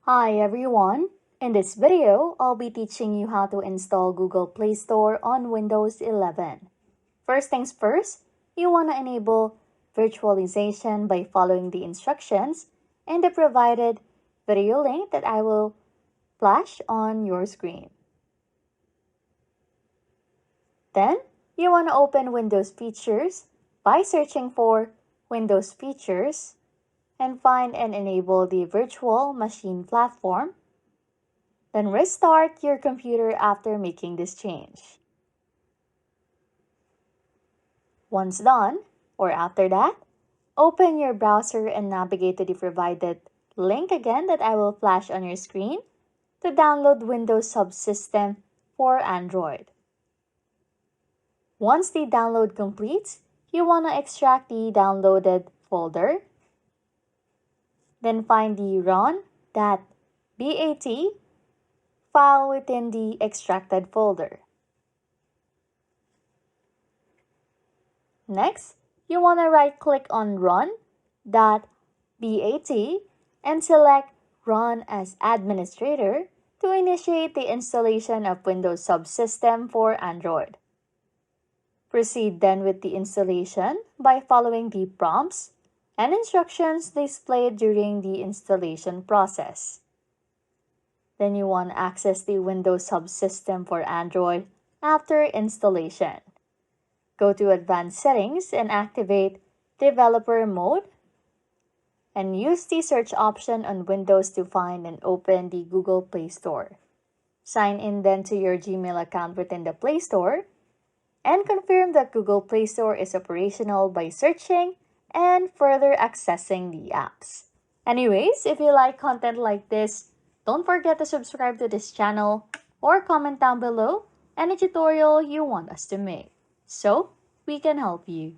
Hi everyone! In this video, I'll be teaching you how to install Google Play Store on Windows 11. First things first, you want to enable virtualization by following the instructions in the provided video link that I will flash on your screen. Then, you want to open Windows Features by searching for Windows Features and find and enable the Virtual Machine Platform. Then restart your computer after making this change. Once done, or after that, open your browser and navigate to the provided link again that I will flash on your screen to download Windows Subsystem for Android. Once the download completes, you want to extract the downloaded folder. Then find the run.bat file within the extracted folder. Next, you want to right-click on run.bat and select Run as Administrator to initiate the installation of Windows Subsystem for Android. Proceed then with the installation by following the prompts and instructions displayed during the installation process. Then you want to access the Windows Subsystem for Android after installation. Go to Advanced Settings and activate Developer Mode and use the search option on Windows to find and open the Google Play Store. Sign in then to your Gmail account within the Play Store and confirm that Google Play Store is operational by searching and further accessing the apps. Anyways, if you like content like this, don't forget to subscribe to this channel or comment down below any tutorial you want us to make, so we can help you.